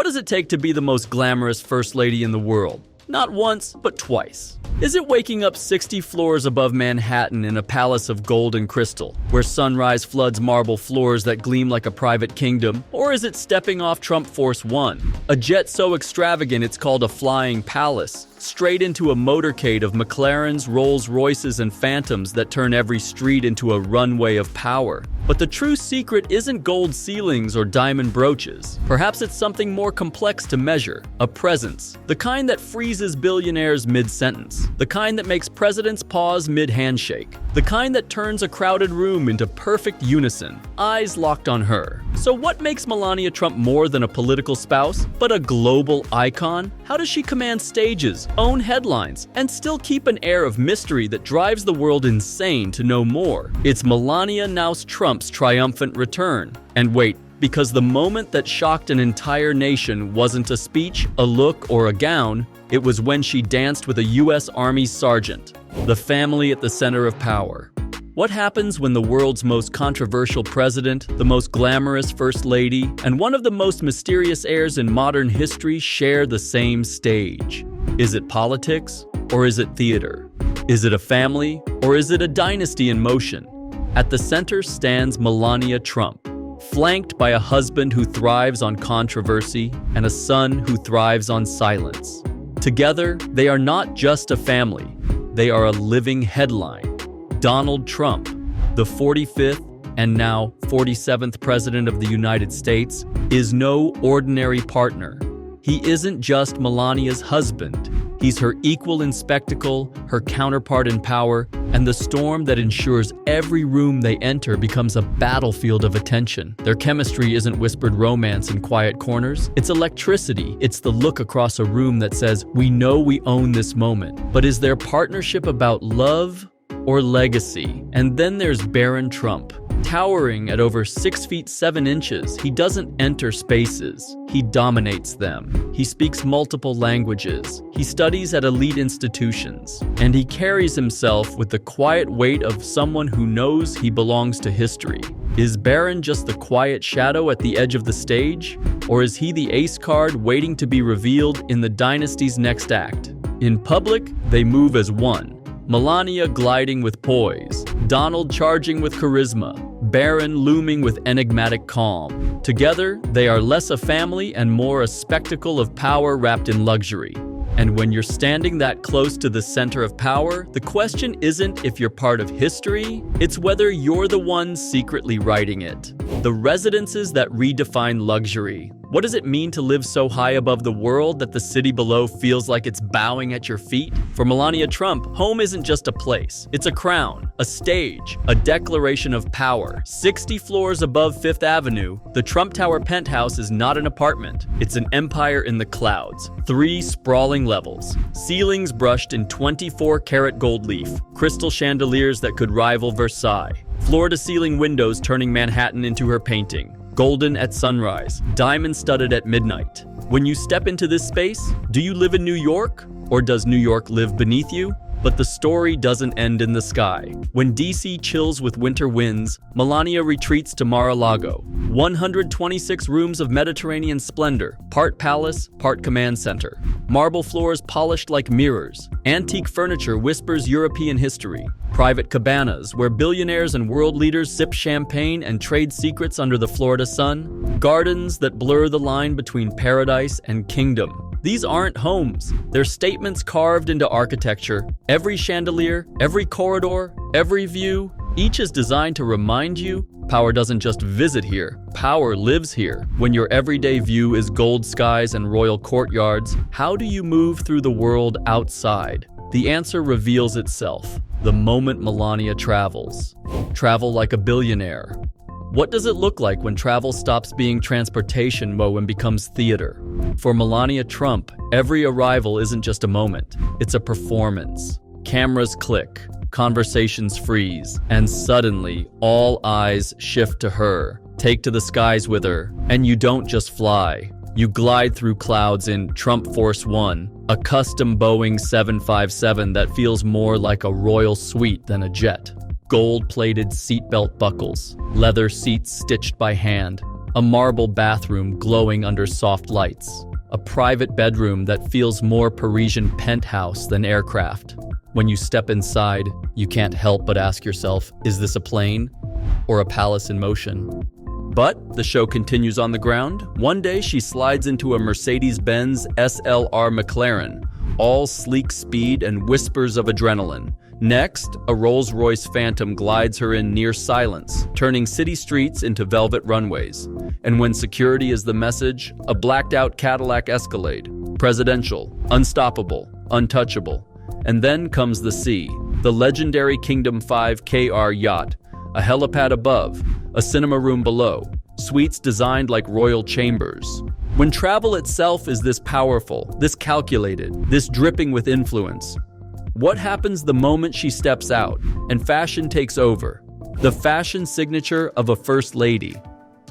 does it take to be the most glamorous first lady in the world? Not once, but twice. Is it waking up 60 floors above Manhattan in a palace of gold and crystal, where sunrise floods marble floors that gleam like a private kingdom? Or is it stepping off Trump Force One, a jet so extravagant it's called a flying palace, straight into a motorcade of McLarens, Rolls-Royces, and Phantoms that turn every street into a runway of power? But the true secret isn't gold ceilings or diamond brooches. Perhaps it's something more complex to measure, a presence, the kind that freezes billionaires mid-sentence, the kind that makes presidents pause mid-handshake, the kind that turns a crowded room into perfect unison, eyes locked on her. So what makes Melania Trump more than a political spouse, but a global icon? How does she command stages, own headlines, and still keep an air of mystery that drives the world insane to know more? It's Melania Trump's triumphant return. And wait, because the moment that shocked an entire nation wasn't a speech, a look, or a gown, it was when she danced with a U.S. Army sergeant, the family at the center of power. What happens when the world's most controversial president, the most glamorous first lady, and one of the most mysterious heirs in modern history share the same stage? Is it politics, or is it theater? Is it a family, or is it a dynasty in motion? At the center stands Melania Trump, flanked by a husband who thrives on controversy and a son who thrives on silence. Together, they are not just a family, they are a living headline. Donald Trump, the 45th and now 47th President of the United States, is no ordinary partner. He isn't just Melania's husband. He's her equal in spectacle, her counterpart in power, and the storm that ensures every room they enter becomes a battlefield of attention. Their chemistry isn't whispered romance in quiet corners. It's electricity. It's the look across a room that says, "We know we own this moment." But is their partnership about love or legacy? And then there's Baron Trump. Towering at over 6 feet 7 inches, he doesn't enter spaces, he dominates them. He speaks multiple languages, he studies at elite institutions, and he carries himself with the quiet weight of someone who knows he belongs to history. Is Baron just the quiet shadow at the edge of the stage? Or is he the ace card waiting to be revealed in the dynasty's next act? In public, they move as one. Melania gliding with poise, Donald charging with charisma, Baron looming with enigmatic calm. Together, they are less a family and more a spectacle of power wrapped in luxury. And when you're standing that close to the center of power, the question isn't if you're part of history, it's whether you're the one secretly writing it. The residences that redefine luxury. What does it mean to live so high above the world that the city below feels like it's bowing at your feet? For Melania Trump, home isn't just a place. It's a crown, a stage, a declaration of power. 60 floors above Fifth Avenue, the Trump Tower penthouse is not an apartment. It's an empire in the clouds. 3 sprawling levels. Ceilings brushed in 24-karat gold leaf. Crystal chandeliers that could rival Versace. Floor-to-ceiling windows turning Manhattan into her painting. Golden at sunrise, diamond-studded at midnight. When you step into this space, do you live in New York? Or does New York live beneath you? But the story doesn't end in the sky. When DC chills with winter winds, Melania retreats to Mar-a-Lago. 126 rooms of Mediterranean splendor, part palace, part command center. Marble floors polished like mirrors. Antique furniture whispers European history. Private cabanas, where billionaires and world leaders sip champagne and trade secrets under the Florida sun. Gardens that blur the line between paradise and kingdom. These aren't homes, they're statements carved into architecture. Every chandelier, every corridor, every view, each is designed to remind you, power doesn't just visit here, power lives here. When your everyday view is gold skies and royal courtyards, how do you move through the world outside? The answer reveals itself the moment Melania travels. Travel like a billionaire. What does it look like when travel stops being transportation mode and becomes theater? For Melania Trump, every arrival isn't just a moment, it's a performance. Cameras click, conversations freeze, and suddenly all eyes shift to her. Take to the skies with her, and you don't just fly. You glide through clouds in Trump Force One, a custom Boeing 757 that feels more like a royal suite than a jet. Gold-plated seatbelt buckles, leather seats stitched by hand, A marble bathroom glowing under soft lights. A private bedroom that feels more Parisian penthouse than aircraft. When you step inside, you can't help but ask yourself, is this a plane or a palace in motion? But the show continues on the ground. One day she slides into a Mercedes-Benz SLR McLaren, all sleek speed and whispers of adrenaline. Next, a Rolls-Royce Phantom glides her in near silence, turning city streets into velvet runways. And when security is the message, a blacked-out Cadillac Escalade. Presidential, unstoppable, untouchable. And then comes the sea, the legendary Kingdom 5 KR yacht, a helipad above, a cinema room below, suites designed like royal chambers. When travel itself is this powerful, this calculated, this dripping with influence, what happens the moment she steps out and fashion takes over? The fashion signature of a first lady.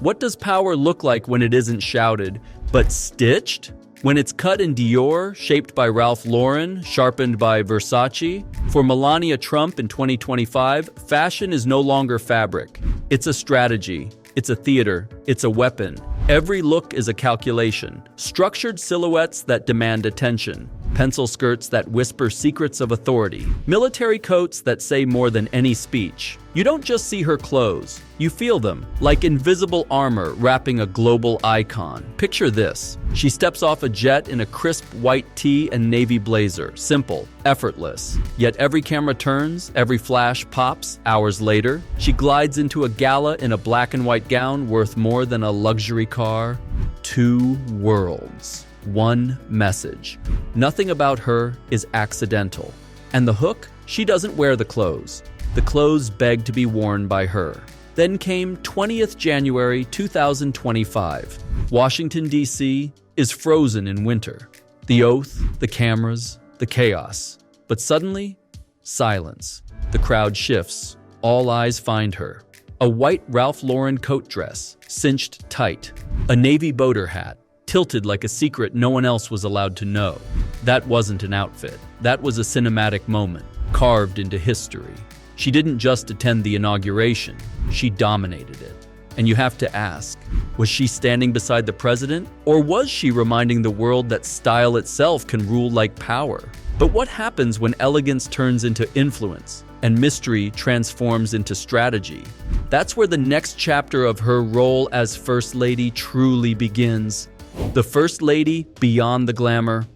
What does power look like when it isn't shouted, but stitched? When it's cut in Dior, shaped by Ralph Lauren, sharpened by Versace? For Melania Trump in 2025, fashion is no longer fabric. It's a strategy. It's a theater. It's a weapon. Every look is a calculation. Structured silhouettes that demand attention. Pencil skirts that whisper secrets of authority. Military coats that say more than any speech. You don't just see her clothes. You feel them, like invisible armor wrapping a global icon. Picture this. She steps off a jet in a crisp white tee and navy blazer. Simple, effortless. Yet every camera turns, every flash pops. Hours later, she glides into a gala in a black and white gown worth more than a luxury car. Two worlds. One message. Nothing about her is accidental. And the hook? She doesn't wear the clothes. The clothes beg to be worn by her. Then came 20th January 2025. Washington, D.C. is frozen in winter. The oath, the cameras, the chaos. But suddenly, silence. The crowd shifts. All eyes find her. A white Ralph Lauren coat dress, cinched tight. A navy boater hat, tilted like a secret no one else was allowed to know. That wasn't an outfit. That was a cinematic moment, carved into history. She didn't just attend the inauguration, she dominated it. And you have to ask, was she standing beside the president? Or was she reminding the world that style itself can rule like power? But what happens when elegance turns into influence and mystery transforms into strategy? That's where the next chapter of her role as First Lady truly begins. The First Lady beyond the glamour.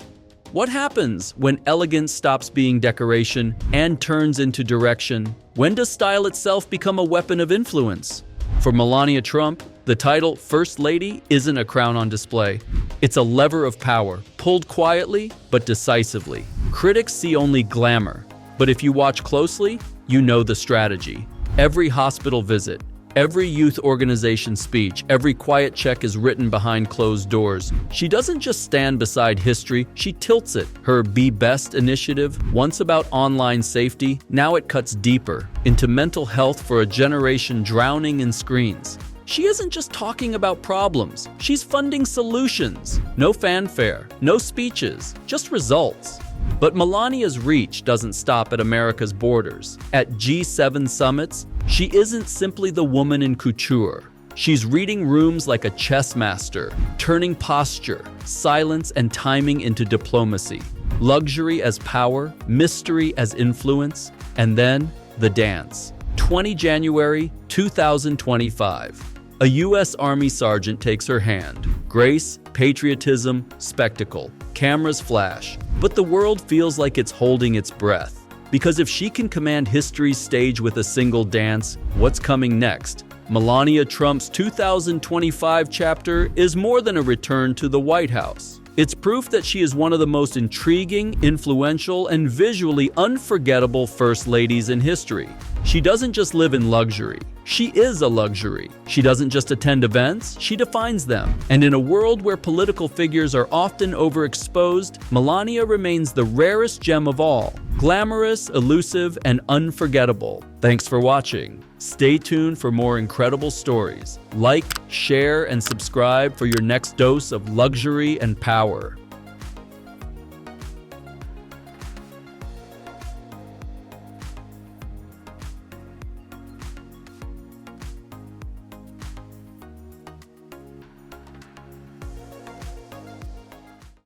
What happens when elegance stops being decoration and turns into direction? When does style itself become a weapon of influence? For Melania Trump, the title First Lady isn't a crown on display. It's a lever of power, pulled quietly but decisively. Critics see only glamour, but if you watch closely, you know the strategy. Every hospital visit, every youth organization speech, every quiet check is written behind closed doors. She doesn't just stand beside history, she tilts it. Her Be Best initiative, once about online safety, now it cuts deeper into mental health for a generation drowning in screens. She isn't just talking about problems, she's funding solutions. No fanfare, no speeches, just results. But Melania's reach doesn't stop at America's borders. At G7 summits, she isn't simply the woman in couture. She's reading rooms like a chess master, turning posture, silence, and timing into diplomacy. Luxury as power, mystery as influence, and then the dance. 20 January 2025. A U.S. Army sergeant takes her hand. Grace, patriotism, spectacle. Cameras flash. But the world feels like it's holding its breath. Because if she can command history's stage with a single dance, what's coming next? Melania Trump's 2025 chapter is more than a return to the White House. It's proof that she is one of the most intriguing, influential, and visually unforgettable first ladies in history. She doesn't just live in luxury. She is a luxury. She doesn't just attend events, she defines them. And in a world where political figures are often overexposed, Melania remains the rarest gem of all. Glamorous, elusive, and unforgettable. Thanks for watching. Stay tuned for more incredible stories. Like, share, and subscribe for your next dose of luxury and power.